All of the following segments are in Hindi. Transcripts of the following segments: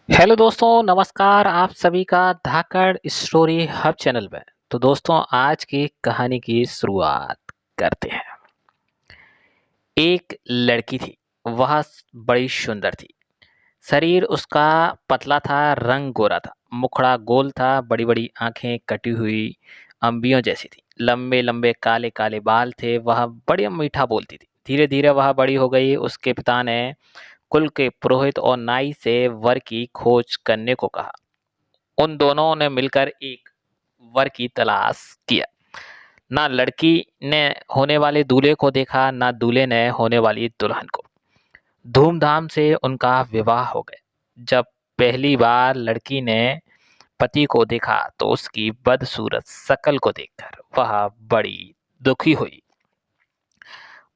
हेलो दोस्तों, नमस्कार आप सभी का धाकड़ स्टोरी हब चैनल में। तो दोस्तों, आज की कहानी की शुरुआत करते हैं। एक लड़की थी। वह बड़ी सुंदर थी। शरीर उसका पतला था, रंग गोरा था, मुखड़ा गोल था, बड़ी बड़ी आंखें कटी हुई अंबियों जैसी थी, लंबे लंबे काले काले बाल थे। वह बड़ी मीठा बोलती थी। धीरे धीरे वह बड़ी हो गई। उसके पिता ने कुल के पुरोहित और नाई से वर की खोज करने को कहा। उन दोनों ने मिलकर एक वर की तलाश किया। ना लड़की ने होने वाले दूल्हे को देखा, ना दूल्हे ने होने वाली दुल्हन को। धूमधाम से उनका विवाह हो गया। जब पहली बार लड़की ने पति को देखा तो उसकी बदसूरत शकल को देखकर वह बड़ी दुखी हुई।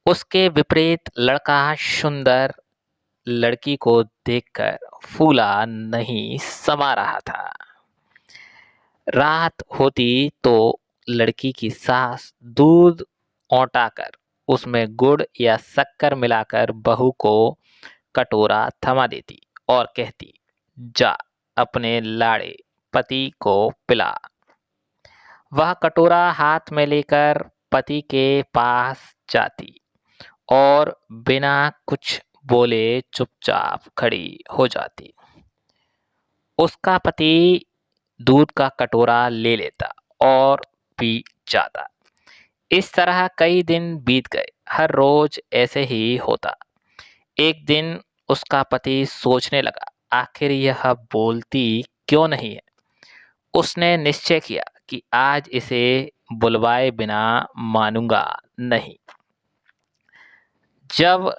उसके विपरीत लड़का सुंदर लड़की को देखकर फूला नहीं समा रहा था। रात होती तो लड़की की सास दूध औटाकर उसमें गुड़ या शक्कर मिलाकर बहू को कटोरा थमा देती और कहती, जा अपने लाड़े पति को पिला। वह कटोरा हाथ में लेकर पति के पास जाती और बिना कुछ बोले चुपचाप खड़ी हो जाती। उसका पति दूध का कटोरा ले लेता और पी जाता। इस तरह कई दिन बीत गए। हर रोज ऐसे ही होता। एक दिन उसका पति सोचने लगा, आखिर यह बोलती क्यों नहीं है। उसने निश्चय किया कि आज इसे बुलवाए बिना मानूंगा नहीं। जब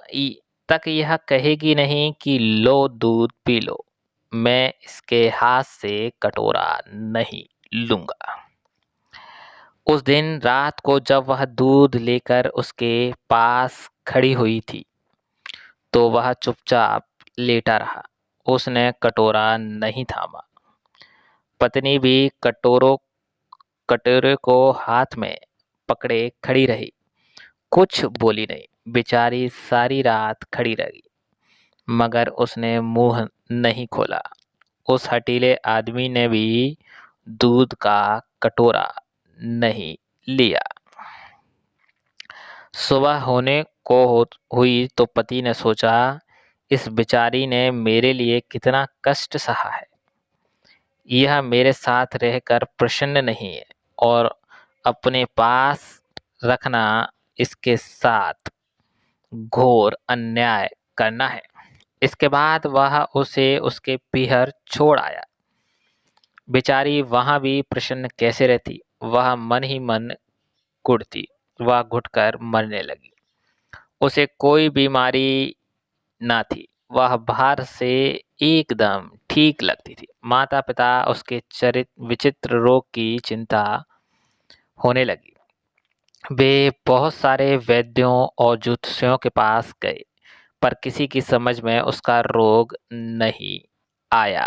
तक यह कहेगी नहीं कि लो दूध पी लो, मैं इसके हाथ से कटोरा नहीं लूंगा। उस दिन रात को जब वह दूध लेकर उसके पास खड़ी हुई थी तो वह चुपचाप लेटा रहा। उसने कटोरा नहीं थामा। पत्नी भी कटोरे को हाथ में पकड़े खड़ी रही। कुछ बोली नहीं। बेचारी सारी रात खड़ी रही, मगर उसने मुंह नहीं खोला। उस हठीले आदमी ने भी दूध का कटोरा नहीं लिया। सुबह होने को हुई तो पति ने सोचा, इस बेचारी ने मेरे लिए कितना कष्ट सहा है। यह मेरे साथ रहकर प्रसन्न नहीं है और अपने पास रखना इसके साथ घोर अन्याय करना है। इसके बाद वह उसे उसके पीहर छोड़ आया। बेचारी वहां भी प्रसन्न कैसे रहती। वह मन ही मन कुढ़ती। वह घुटकर मरने लगी। उसे कोई बीमारी ना थी। वह बाहर से एकदम ठीक लगती थी। माता पिता उसके विचित्र रोग की चिंता होने लगी। वे बहुत सारे वैद्यों और ज्योतिषियों के पास गए, पर किसी की समझ में उसका रोग नहीं आया।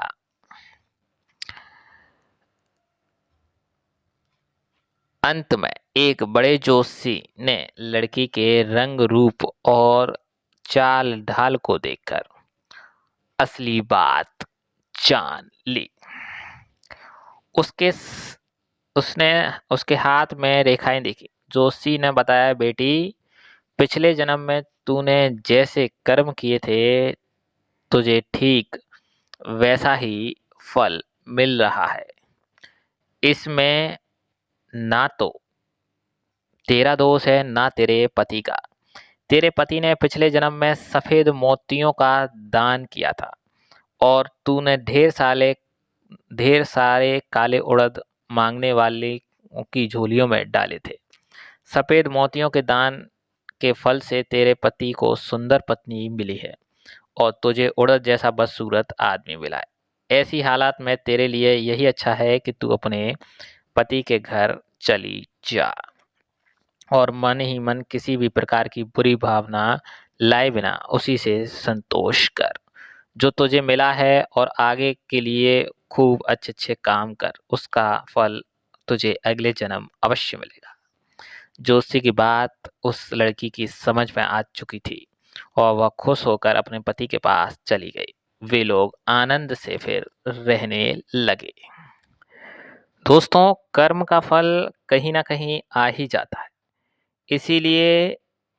अंत में एक बड़े जोशी ने लड़की के रंग रूप और चाल ढाल को देखकर असली बात जान ली। उसने उसके हाथ में रेखाएं देखी। जोशी ने बताया, बेटी, पिछले जन्म में तूने जैसे कर्म किए थे, तुझे ठीक वैसा ही फल मिल रहा है। इसमें ना तो तेरा दोष है ना तेरे पति का। तेरे पति ने पिछले जन्म में सफेद मोतियों का दान किया था और तूने ढेर सारे काले उड़द मांगने वाले की झोलियों में डाले थे। सफेद मोतियों के दान के फल से तेरे पति को सुंदर पत्नी मिली है और तुझे उड़द जैसा बदसूरत आदमी मिला है। ऐसी हालात में तेरे लिए यही अच्छा है कि तू अपने पति के घर चली जा और मन ही मन किसी भी प्रकार की बुरी भावना लाए बिना उसी से संतोष कर। जो तुझे मिला है और आगे के लिए खूब अच्छे अच्छे काम कर, उसका फल तुझे अगले जन्म अवश्य मिलेगा। जोशी की बात उस लड़की की समझ में आ चुकी थी और वह खुश होकर अपने पति के पास चली गई। वे लोग आनंद से फिर रहने लगे। दोस्तों, कर्म का फल कहीं न कहीं आ ही जाता है। इसीलिए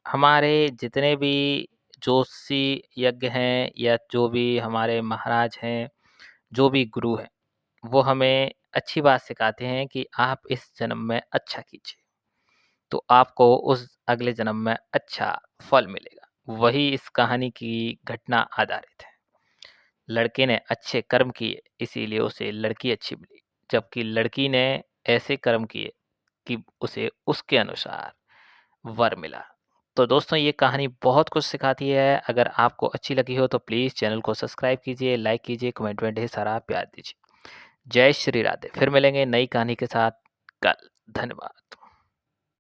हमारे जितने भी ज्योतिषी यज्ञ हैं या जो भी हमारे महाराज हैं, जो भी गुरु हैं, वो हमें अच्छी बात सिखाते हैं कि आप इस जन्म में अच्छा कीजिए, तो आपको उस अगले जन्म में अच्छा फल मिलेगा। वही इस कहानी की घटना आधारित है। लड़के ने अच्छे कर्म किए, इसीलिए उसे लड़की अच्छी मिली, जबकि लड़की ने ऐसे कर्म किए कि उसे उसके अनुसार वर मिला। तो दोस्तों, ये कहानी बहुत कुछ सिखाती है। अगर आपको अच्छी लगी हो तो प्लीज़ चैनल को सब्सक्राइब कीजिए, लाइक कीजिए, कमेंट में ढेर सारा प्यार दीजिए। जय श्री राधे। फिर मिलेंगे नई कहानी के साथ कल। धन्यवाद।